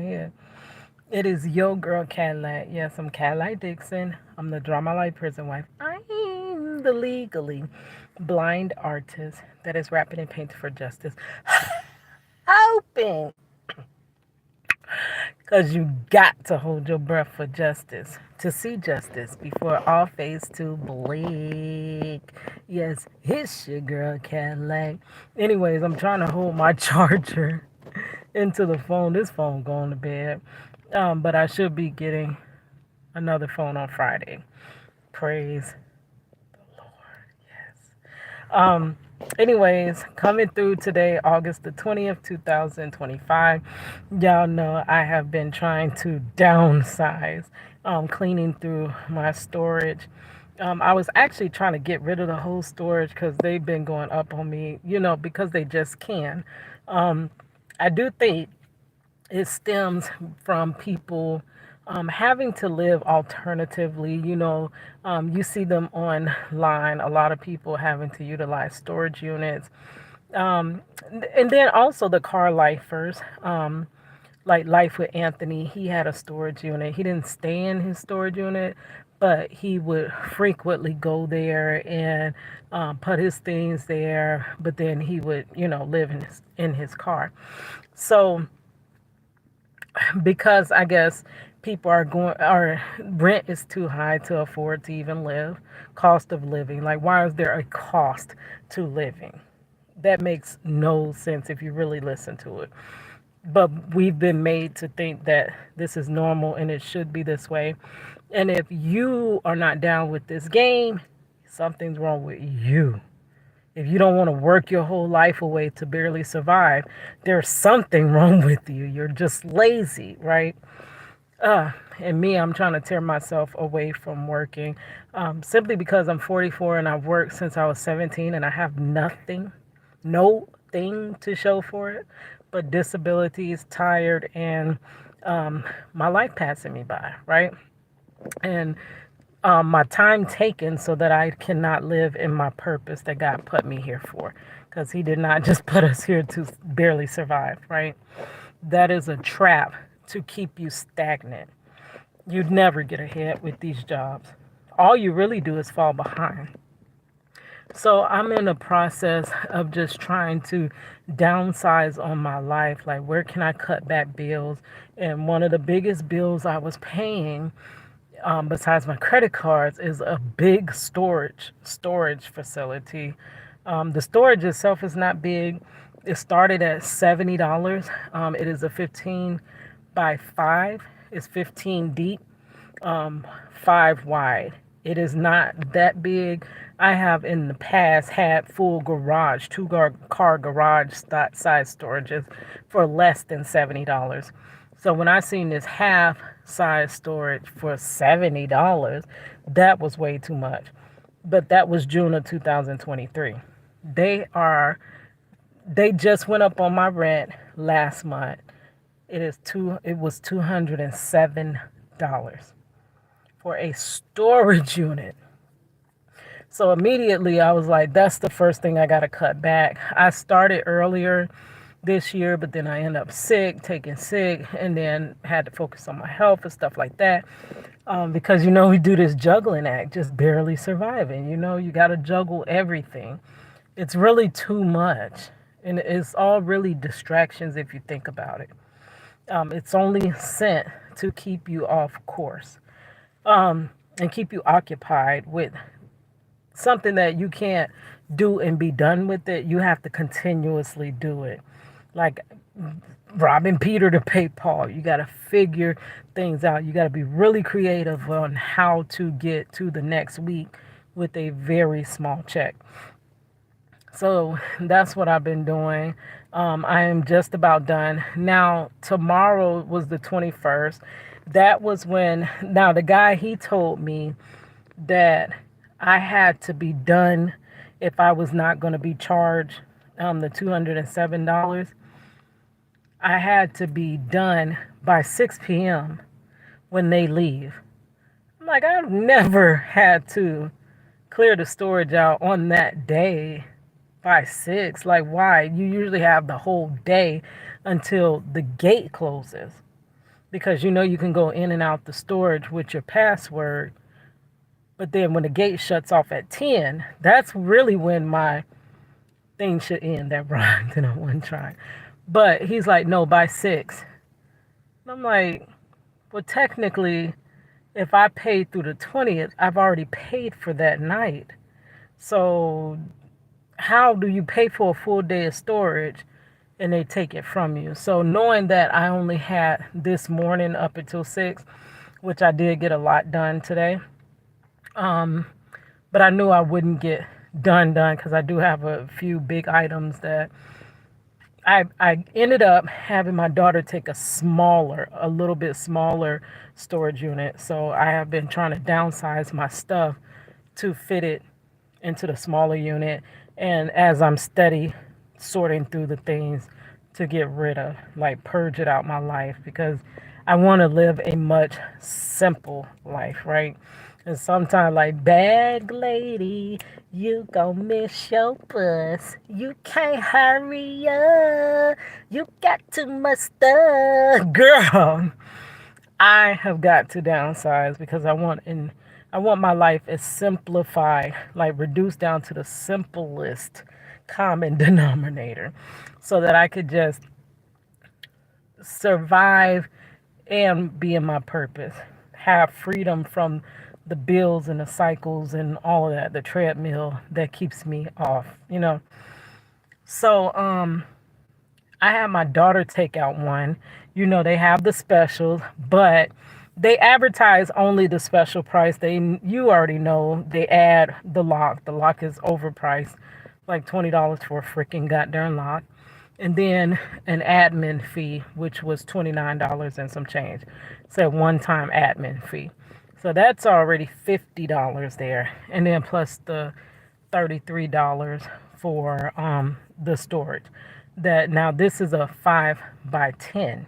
head. It is your girl Cadillac. Yes, I'm Cadillac Dixon. I'm the drama life prison wife. I'm the legally blind artist that is rapping and painting for justice. Hoping, because you got to hold your breath for justice, to see justice before all fades to bleak. Yes, it's your girl Cadillac. Anyways, I'm trying to hold my charger into the phone. This phone going to bed. But I should be getting another phone on Friday. Praise the Lord. Yes. Um, anyways, coming through today, August the 20th, 2025. Y'all know I have been trying to downsize, cleaning through my storage. I was actually trying to get rid of the whole storage because they've been going up on me, because they just can. Um, I do think it stems from people having to live alternatively. You see them online, a lot of people having to utilize storage units. Um, and then also the car lifers, like Life with Anthony, he had a storage unit. He didn't stay in his storage unit, but he would frequently go there and put his things there, but then he would, live in his car. So, because I guess people are going, or rent is too high to afford to even live. Cost of living, like, why is there a cost to living? That makes no sense if you really listen to it. But we've been made to think that this is normal and it should be this way. And if you are not down with this game, something's wrong with you. If you don't want to work your whole life away to barely survive, there's something wrong with you. You're just lazy, right? And me, I'm trying to tear myself away from working, simply because I'm 44 and I've worked since I was 17 and I have nothing, no thing to show for it, but disabilities, tired, and my life passing me by, right? And my time taken so that I cannot live in my purpose that God put me here for. Because He did not just put us here to barely survive, right? That is a trap to keep you stagnant. You'd never get ahead with these jobs. All you really do is fall behind. So I'm in the process of just trying to downsize on my life. Like, where can I cut back bills? And one of the biggest bills I was paying, besides my credit cards, is a big storage facility. The storage itself is not big. It started at $70. It is a 15 by 5. It's 15 deep, 5 wide. It is not that big. I have in the past had full garage, car garage size storages for less than $70. So when I seen this half size storage for $70, that was way too much. But that was June of 2023. They are they just went up on my rent last month. It was $207 for a storage unit. So immediately I was like, that's the first thing I got to cut back. I started earlier this year, but then I ended up taking sick, and then had to focus on my health and stuff like that. Because, we do this juggling act, just barely surviving. You got to juggle everything. It's really too much. And it's all really distractions if you think about it. It's only sent to keep you off course, and keep you occupied with something that you can't do and be done with it. You have to continuously do it. Like robbing Peter to pay Paul. You got to figure things out. You got to be really creative on how to get to the next week with a very small check. So that's what I've been doing. I am just about done. Now, tomorrow was the 21st. That was when, now the guy, he told me that I had to be done if I was not going to be charged the $207. I had to be done by 6 p.m. when they leave. I'm like, I've never had to clear the storage out on that day by 6. Like, why? You usually have the whole day until the gate closes. because you can go in and out the storage with your password. But then when the gate shuts off at 10, that's really when my thing should end. That rhymed in a one try. But he's like, no, by 6. And I'm like, well, technically, if I paid through the 20th, I've already paid for that night. So how do you pay for a full day of storage and they take it from you? So knowing that I only had this morning up until 6, which I did get a lot done today, um, but I knew I wouldn't get done because I do have a few big items that I ended up having my daughter take a little bit smaller storage unit. So I have been trying to downsize my stuff to fit it into the smaller unit. And as I'm steady sorting through the things to get rid of, like purge it out my life, because I want to live a much simple life, right? And sometimes, like, bag lady, you gon' miss your bus. You can't hurry up. You got too much stuff. Girl, I have got to downsize because I want my life as simplified, like reduced down to the simplest common denominator so that I could just survive and be in my purpose. Have freedom from the bills and the cycles and all of that, the treadmill that keeps me off. So I had my daughter take out one. They have the specials, but they advertise only the special price. You already know they add the lock. The lock is overpriced, like $20 for a freaking goddamn lock. And then an admin fee, which was $29 and some change. It's a one-time admin fee. So that's already $50 there. And then plus the $33 for the storage. That now this is a 5 by 10,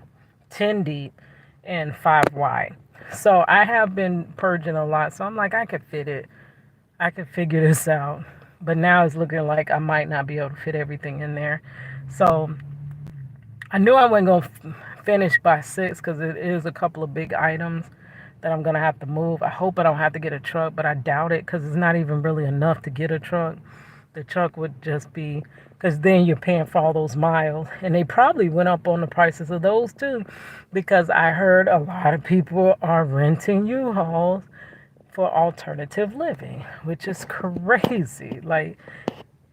10 deep and 5 wide. So I have been purging a lot. So I'm like, I could fit it. I could figure this out. But now it's looking like I might not be able to fit everything in there. So I knew I wasn't going to finish by 6 because it is a couple of big items that I'm going to have to move. I hope I don't have to get a truck, but I doubt it because it's not even really enough to get a truck. The truck would just be, because then you're paying for all those miles. And they probably went up on the prices of those too, because I heard a lot of people are renting U-Hauls for alternative living, which is crazy. Like,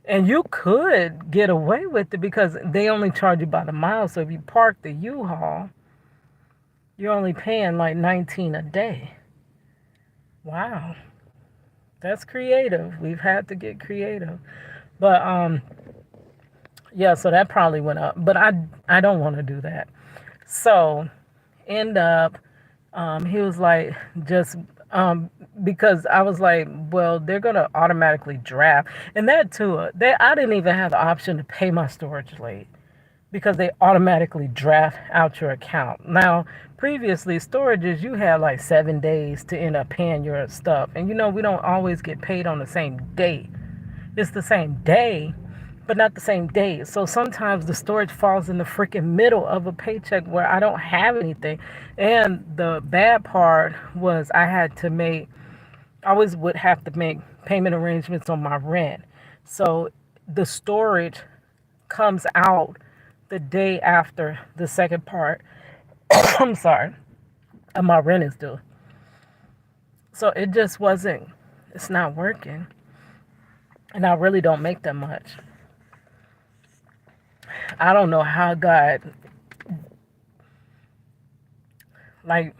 and you could get away with it because they only charge you by the mile. So if you park the U-Haul, you're only paying like 19 a day. Wow. That's creative. We've had to get creative. But yeah, so that probably went up. But I don't want to do that. So end up he was like, just because I was like, well, they're gonna automatically draft. And that too, I didn't even have the option to pay my storage late because they automatically draft out your account. Now, previously, storages, you had like 7 days to end up paying your stuff. And we don't always get paid on the same day. It's the same day, but not the same day. So sometimes the storage falls in the freaking middle of a paycheck where I don't have anything. And the bad part was I always would have to make payment arrangements on my rent. So the storage comes out the day after the second part, I'm sorry, of my rent is due. So it just it's not working. And I really don't make that much. I don't know how God, like,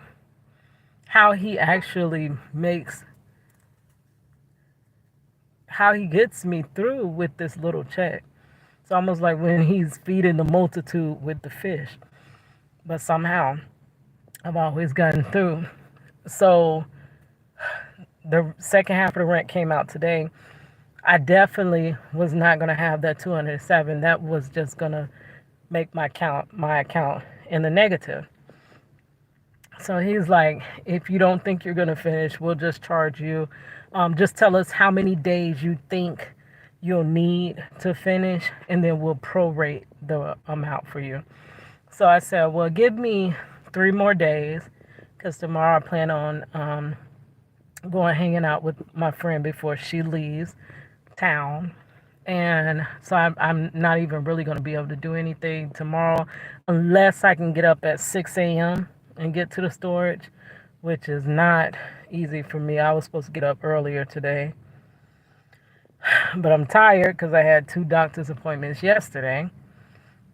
how he actually how he gets me through with this little check. It's almost like when he's feeding the multitude with the fish. But somehow, I've always gotten through. So the second half of the rent came out today. I definitely was not going to have that 207. That was just going to make my account in the negative. So he's like, if you don't think you're going to finish, we'll just charge you. Just tell us how many days you think you'll need to finish, and then we'll prorate the amount for you. So I said, well, give me 3 more days, because tomorrow I plan on going hanging out with my friend before she leaves town. And so I'm not even really going to be able to do anything tomorrow unless I can get up at 6 a.m. and get to the storage, which is not easy for me. I was supposed to get up earlier today, but I'm tired because I had 2 doctor's appointments yesterday.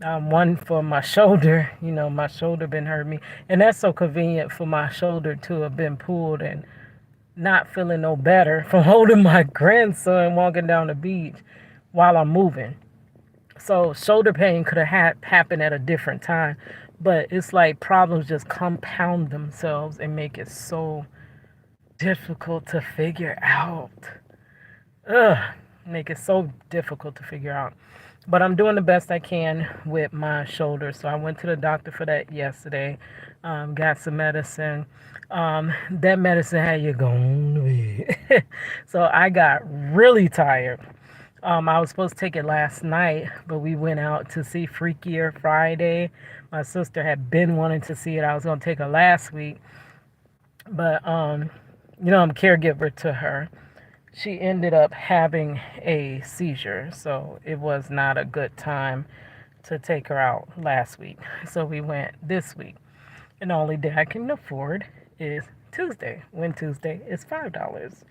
One for my shoulder. My shoulder been hurting me, and that's so convenient for my shoulder to have been pulled and not feeling no better from holding my grandson walking down the beach while I'm moving. So shoulder pain could have happened at a different time, but it's like problems just compound themselves and make it so difficult to figure out. Ugh, make it so difficult to figure out. But I'm doing the best I can with my shoulder. So I went to the doctor for that yesterday. Got some medicine. That medicine had you going to bed. So I got really tired. I was supposed to take it last night, but we went out to see Freakier Friday. My sister had been wanting to see it. I was going to take her last week, but I'm a caregiver to her. She ended up having a seizure, so it was not a good time to take her out last week. So we went this week, and the only day I can afford is Tuesday, when Tuesday is $5.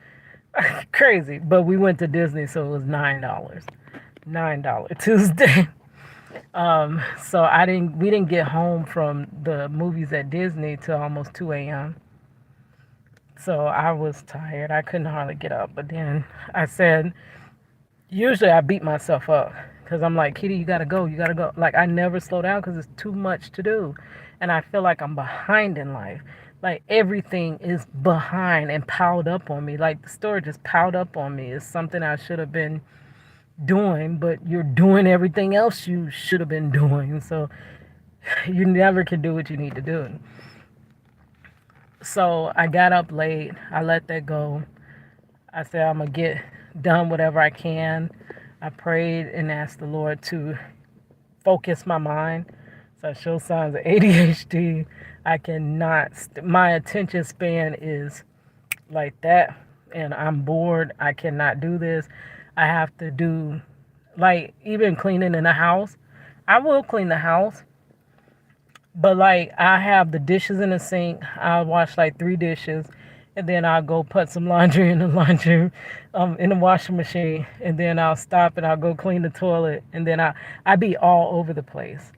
Crazy, but we went to Disney, so it was $9 Tuesday. So we didn't get home from the movies at Disney till almost 2 a.m. So I was tired. I couldn't hardly get up. But then I said, usually I beat myself up because I'm like, Kitty, you gotta go, you gotta go. Like, I never slow down because it's too much to do, and I feel like I'm behind in life. Like, everything is behind and piled up on me. Like, the storage is piled up on me. It's something I should have been doing, but you're doing everything else you should have been doing. So you never can do what you need to do. So I got up late. I let that go. I said, I'm going to get done whatever I can. I prayed and asked the Lord to focus my mind. So I show signs of ADHD. I cannot, my attention span is like that, and I'm bored. I cannot do this. I have to do, like, even cleaning in the house. I will clean the house, but like, I have the dishes in the sink. I'll wash like 3 dishes, and then I'll go put some laundry in the in the washing machine, and then I'll stop and I'll go clean the toilet, and then I be all over the place,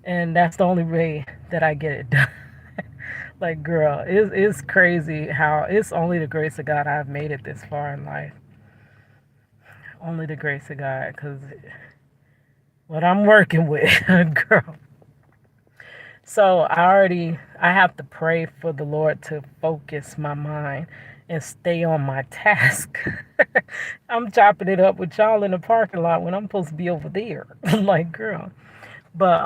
and that's the only way that I get it done. Like, girl, it's crazy how it's only the grace of God I've made it this far in life. Only the grace of God, because what I'm working with, girl. So I have to pray for the Lord to focus my mind and stay on my task. I'm chopping it up with y'all in the parking lot when I'm supposed to be over there. Like, girl. But,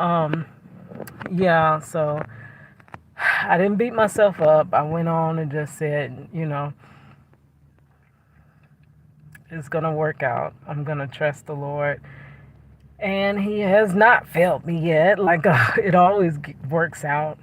yeah, so I didn't beat myself up. I went on and just said, it's going to work out. I'm going to trust the Lord. And he has not failed me yet. Like, it always works out.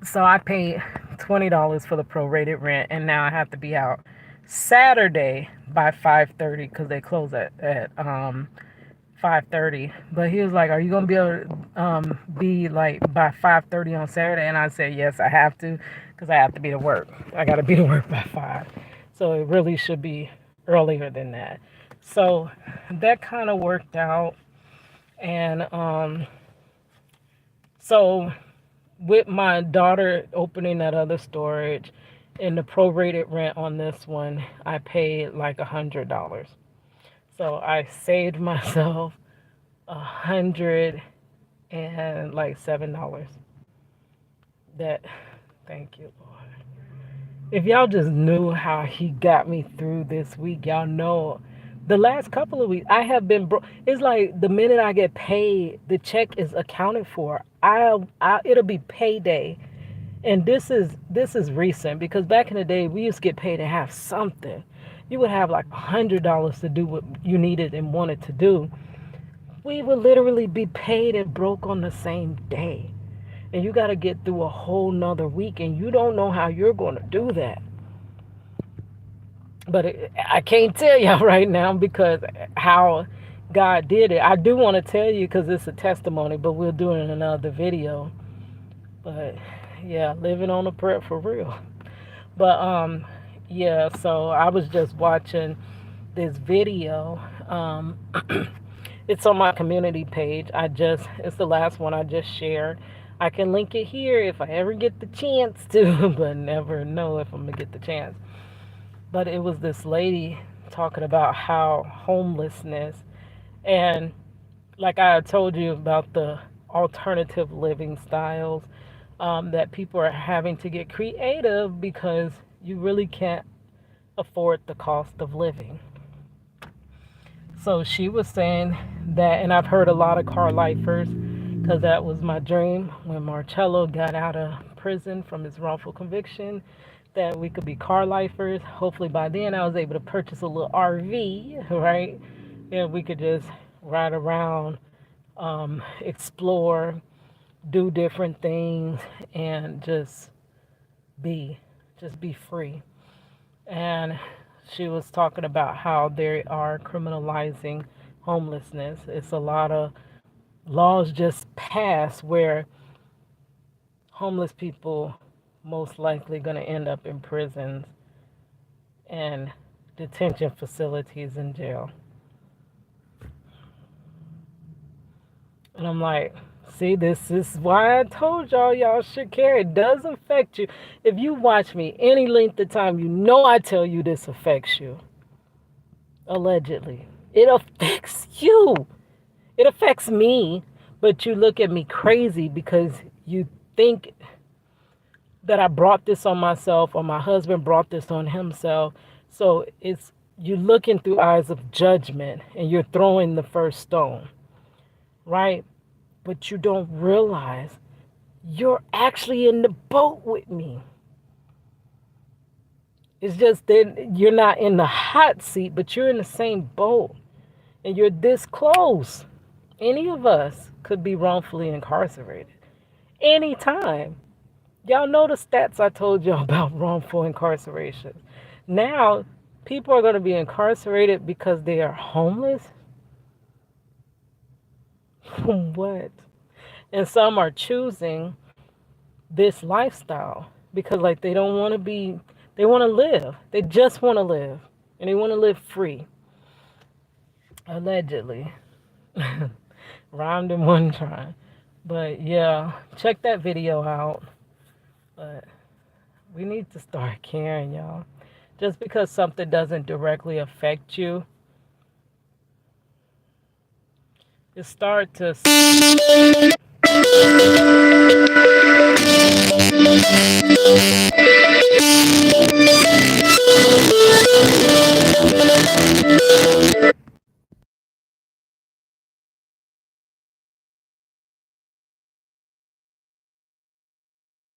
So I paid $20 for the prorated rent, and now I have to be out Saturday by 5:30 because they close at 5:30. But he was like, "Are you gonna be able to be like by 5:30 on Saturday?" And I said, "Yes, I have to, because I have to be to work. I got to be to work by 5. So it really should be earlier than that." So that kind of worked out, and so with my daughter opening that other storage and the prorated rent on this one, I paid like $100. So I saved myself $107. That, thank you, Lord. If y'all just knew how he got me through this week, y'all know the last couple of weeks I have been broke. It's like the minute I get paid, the check is accounted for. It'll be payday, and this is recent, because back in the day we used to get paid and have something. You would have like $100 to do what you needed and wanted to do. We would literally be paid and broke on the same day. And you got to get through a whole nother week, and you don't know how you're going to do that. But I can't tell y'all right now because how God did it. I do want to tell you because it's a testimony, but we'll do it in another video. But yeah, living on a prayer for real. But yeah, so I was just watching this video. It's on my community page. It's the last one I just shared. I can link it here if I ever get the chance to, but never know if I'm gonna get the chance. But it was this lady talking about how homelessness, and like I told you about the alternative living styles, that people are having to get creative because you really can't afford the cost of living. So she was saying that, and I've heard a lot of car lifers because that was my dream when Marcello got out of prison from his wrongful conviction, that we could be car lifers. Hopefully by then I was able to purchase a little RV, right? And we could just ride around, explore, do different things, and be, just be free. And she was talking about how they are criminalizing homelessness. It's a lot of laws just passed where homeless people most likely going to end up in prisons and detention facilities and jail. And I'm like, see, this is why I told y'all should care. It does affect you. If you watch me any length of time, you know I tell you this affects you. Allegedly. It affects you. It affects me, but you look at me crazy because you think that I brought this on myself or my husband brought this on himself. So it's you looking through eyes of judgment and you're throwing the first stone, right? But you don't realize you're actually in the boat with me. It's just that you're not in the hot seat, but you're in the same boat and you're this close. Any of us could be wrongfully incarcerated anytime. Y'all know the stats I told y'all about wrongful incarceration. Now, people are going to be incarcerated because they are homeless. What? And some are choosing this lifestyle because, like, they don't want to be, they want to live. They just want to live. And they want to live free. Allegedly. Rhymed in one try. But yeah, check that video out. But we need to start caring, y'all. Just because something doesn't directly affect you, it start to